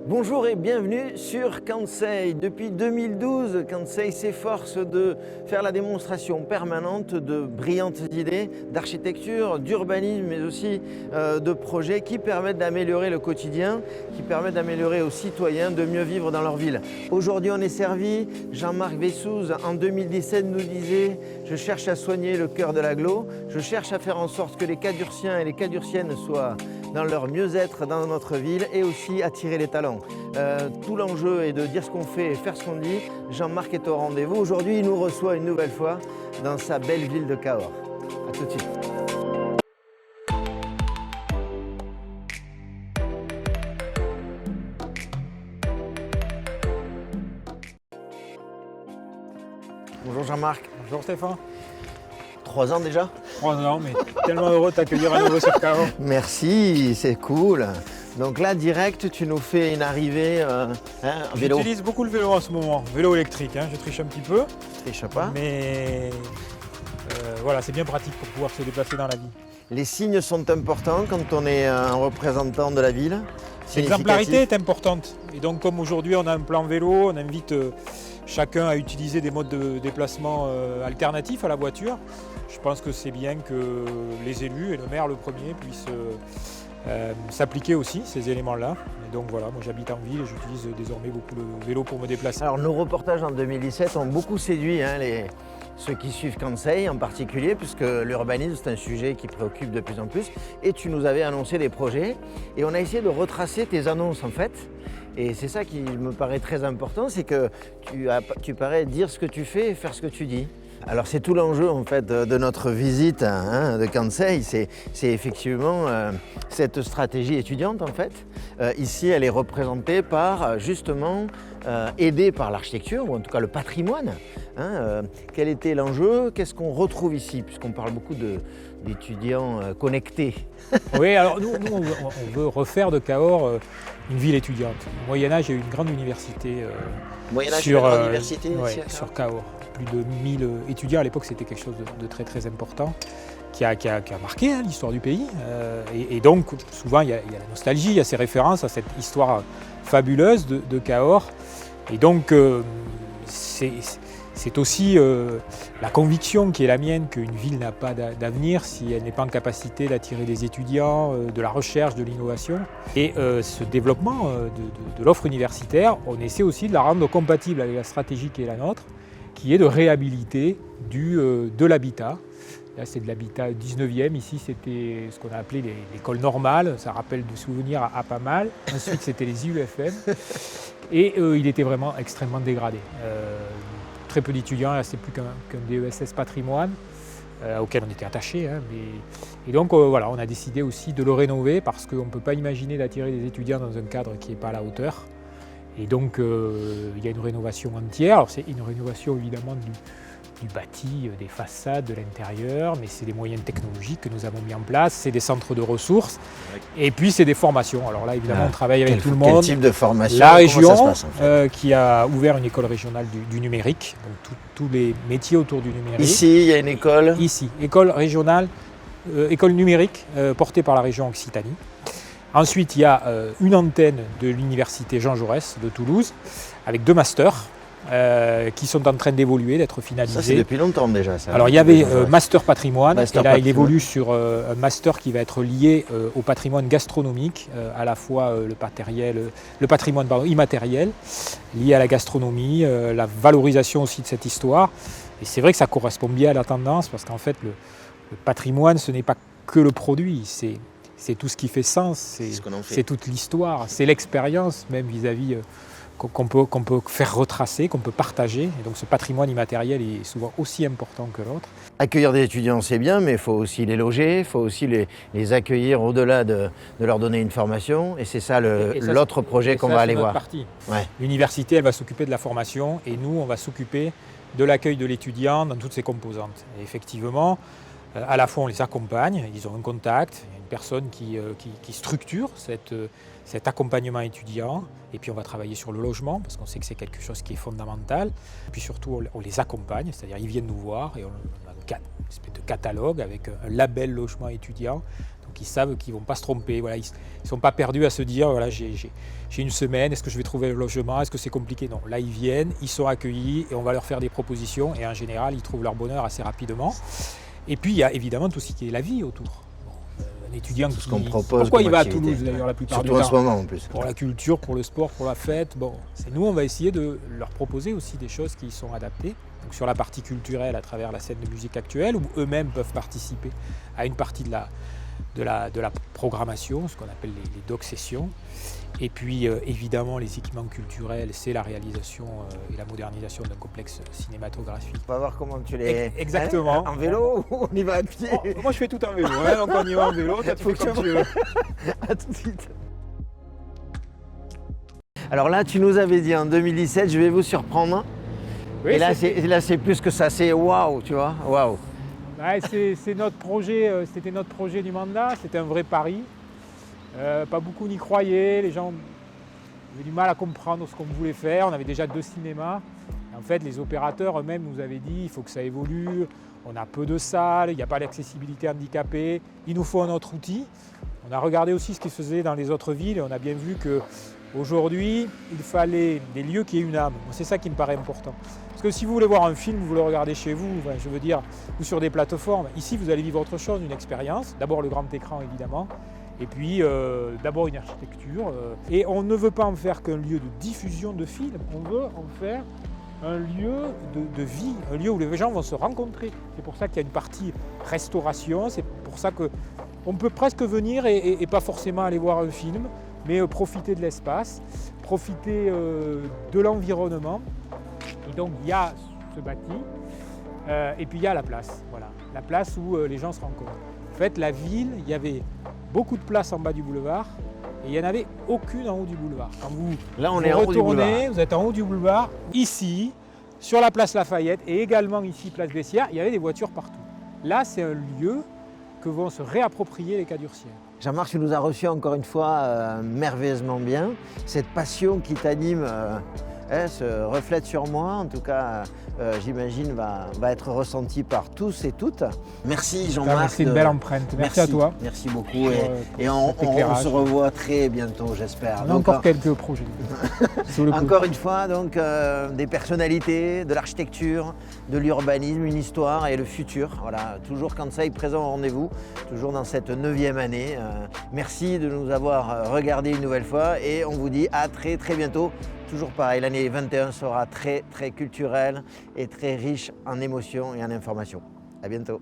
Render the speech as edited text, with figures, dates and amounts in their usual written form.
Bonjour et bienvenue sur Kansei. Depuis 2012, Kansei s'efforce de faire la démonstration permanente de brillantes idées d'architecture, d'urbanisme, mais aussi de projets qui permettent d'améliorer le quotidien, qui permettent d'améliorer aux citoyens de mieux vivre dans leur ville. Aujourd'hui, on est servi. Jean-Marc Vessouze, en 2017, nous disait « Je cherche à soigner le cœur de l'agglo, je cherche à faire en sorte que les Cadurciens et les Cadurciennes soient dans leur mieux-être dans notre ville et aussi attirer les talents. » Tout l'enjeu est de dire ce qu'on fait et faire ce qu'on dit. Jean-Marc est au rendez-vous. Aujourd'hui, il nous reçoit une nouvelle fois dans sa belle ville de Cahors. A tout de suite. Bonjour Jean-Marc. Bonjour Stéphane. 3 ans déjà? 3 ans, mais tellement heureux de t'accueillir à nouveau sur Cahors. Merci, c'est cool. Donc là, direct, tu nous fais une arrivée en vélo. J'utilise beaucoup le vélo en ce moment, vélo électrique, je triche un petit peu. Je sais pas. Mais voilà, c'est bien pratique pour pouvoir se déplacer dans la ville. Les signes sont importants quand on est un représentant de la ville. L'exemplarité est importante. Et donc comme aujourd'hui on a un plan vélo, on invite chacun à utiliser des modes de déplacement alternatifs à la voiture. Je pense que c'est bien que les élus, et le maire le premier, puissent s'appliquer aussi ces éléments-là. Et donc voilà, moi j'habite en ville et j'utilise désormais beaucoup le vélo pour me déplacer. Alors nos reportages en 2017 ont beaucoup séduit ceux qui suivent Kansei en particulier, puisque l'urbanisme c'est un sujet qui préoccupe de plus en plus. Et tu nous avais annoncé des projets et on a essayé de retracer tes annonces en fait. Et c'est ça qui me paraît très important, c'est que tu parais dire ce que tu fais et faire ce que tu dis. Alors c'est tout l'enjeu en fait de notre visite de Kansei, c'est effectivement cette stratégie étudiante en fait. Ici elle est représentée par justement aidée par l'architecture ou en tout cas le patrimoine. Quel était l'enjeu? Qu'est-ce qu'on retrouve ici puisqu'on parle beaucoup d'étudiants connectés? Oui, alors nous on veut refaire de Cahors une ville étudiante. Au Moyen-Âge, il y a eu une grande université sur Cahors. Plus de 1000 étudiants à l'époque, c'était quelque chose de très très important qui a marqué l'histoire du pays. Et donc souvent il y a la nostalgie, il y a ces références à cette histoire fabuleuse de Cahors. Et donc c'est aussi la conviction qui est la mienne qu'une ville n'a pas d'avenir si elle n'est pas en capacité d'attirer des étudiants, de la recherche, de l'innovation. Et ce développement de l'offre universitaire, on essaie aussi de la rendre compatible avec la stratégie qui est la nôtre, qui est de réhabiliter de l'habitat. Là, c'est de l'habitat 19e. Ici, c'était ce qu'on a appelé l'école normale. Ça rappelle des souvenirs à pas mal. Ensuite, c'était les IUFM. Et il était vraiment extrêmement dégradé. Très peu d'étudiants, là, c'est plus qu'un DESS patrimoine auquel on était attaché. Et donc, voilà, on a décidé aussi de le rénover parce qu'on ne peut pas imaginer d'attirer des étudiants dans un cadre qui n'est pas à la hauteur. Et donc, il y a une rénovation entière. Alors, c'est une rénovation évidemment du bâti, des façades, de l'intérieur, mais c'est des moyens technologiques que nous avons mis en place, c'est des centres de ressources, et puis c'est des formations. Alors là, évidemment, on travaille avec tout le monde. Quel type de formation? La région, ça se passe, en fait qui a ouvert une école régionale du numérique, donc tous les métiers autour du numérique. Ici, il y a une école. Ici, école régionale, école numérique, portée par la région Occitanie. Ensuite, il y a une antenne de l'université Jean Jaurès de Toulouse, avec 2 masters qui sont en train d'évoluer, d'être finalisés. Ça, c'est depuis longtemps déjà. Ça. Alors, il y avait Master Patrimoine, et là, il évolue sur un master qui va être lié au patrimoine gastronomique, à la fois le patrimoine immatériel, lié à la gastronomie, la valorisation aussi de cette histoire. Et c'est vrai que ça correspond bien à la tendance, parce qu'en fait, le patrimoine, ce n'est pas que le produit, c'est tout ce qui fait sens, c'est toute l'histoire, c'est l'expérience même vis-à-vis qu'on peut faire retracer, qu'on peut partager. Et donc ce patrimoine immatériel est souvent aussi important que l'autre. Accueillir des étudiants, c'est bien, mais il faut aussi les loger, il faut aussi les accueillir au-delà de leur donner une formation. Et c'est ça l'autre projet qu'on va aller voir. Ouais. L'université, elle va s'occuper de la formation et nous, on va s'occuper de l'accueil de l'étudiant dans toutes ses composantes. Et effectivement, à la fois on les accompagne, ils ont un contact, il y a une personne qui structure cet accompagnement étudiant, et puis on va travailler sur le logement parce qu'on sait que c'est quelque chose qui est fondamental. Et puis surtout on les accompagne, c'est-à-dire ils viennent nous voir et on a espèce de catalogue avec un label logement étudiant. Donc ils savent qu'ils ne vont pas se tromper. Voilà, ils ne sont pas perdus à se dire voilà, j'ai une semaine, est-ce que je vais trouver le logement, est-ce que c'est compliqué? Non, là ils viennent, ils sont accueillis et on va leur faire des propositions et en général ils trouvent leur bonheur assez rapidement. Et puis il y a évidemment tout ce qui est la vie autour. Un étudiant Tout ce qu'on propose. Pourquoi il va à activité. Toulouse d'ailleurs la plupart Surtout du en temps? ce moment en plus. Pour la culture, pour le sport, pour la fête. Bon, nous on va essayer de leur proposer aussi des choses qui sont adaptées. Donc sur la partie culturelle à travers la scène de musique actuelle, où eux-mêmes peuvent participer à une partie de la programmation, ce qu'on appelle les doc sessions. Et puis évidemment les équipements culturels, c'est la réalisation et la modernisation d'un complexe cinématographique. On va voir comment tu les... Exactement. En vélo ou on y va à pied? Oh, moi je fais tout en vélo, hein, donc on y va en vélo, toi tu fais comme tu veux. À tout de suite. Alors là, tu nous avais dit en 2017, je vais vous surprendre. Oui, et là, c'est plus que ça, c'est waouh, tu vois, waouh. Ouais, c'est notre projet, c'était notre projet du mandat, c'était un vrai pari. Pas beaucoup n'y croyaient, les gens avaient du mal à comprendre ce qu'on voulait faire. On avait déjà 2 cinémas. En fait, les opérateurs eux-mêmes nous avaient dit il faut que ça évolue, on a peu de salles, il n'y a pas d'accessibilité handicapée, il nous faut un autre outil. On a regardé aussi ce qui se faisait dans les autres villes et on a bien vu qu'aujourd'hui, il fallait des lieux qui aient une âme. C'est ça qui me paraît important. Parce que si vous voulez voir un film, vous le regardez chez vous, enfin, je veux dire, ou sur des plateformes. Ici, vous allez vivre autre chose, une expérience. D'abord le grand écran, évidemment. Et puis d'abord une architecture. Et on ne veut pas en faire qu'un lieu de diffusion de films, on veut en faire un lieu de vie, un lieu où les gens vont se rencontrer. C'est pour ça qu'il y a une partie restauration, c'est pour ça qu'on peut presque venir et pas forcément aller voir un film, mais profiter de l'espace, profiter de l'environnement. Et donc il y a ce bâti, et puis il y a la place, voilà, la place où les gens se rencontrent. En fait, la ville, il y avait beaucoup de places en bas du boulevard et il n'y en avait aucune en haut du boulevard. Quand vous retournez, vous êtes en haut du boulevard, ici, sur la place Lafayette et également ici, place Bessières, il y avait des voitures partout. Là, c'est un lieu que vont se réapproprier les Cadurciens. Jean-Marc, tu nous as reçus encore une fois merveilleusement bien. Cette passion qui t'anime se reflète sur moi, en tout cas, j'imagine, va être ressentie par tous et toutes. Merci Jean-Marc. C'est une belle empreinte. Merci à toi. Merci beaucoup. Et on se revoit très bientôt, j'espère. On a encore quelques projets. Encore une fois, donc, des personnalités, de l'architecture, de l'urbanisme, une histoire et le futur. Voilà, toujours Kansai présent au rendez-vous, toujours dans cette 9e année. Merci de nous avoir regardé une nouvelle fois et on vous dit à très très bientôt. Toujours pareil, l'année 21 sera très très culturelle et très riche en émotions et en informations. À bientôt.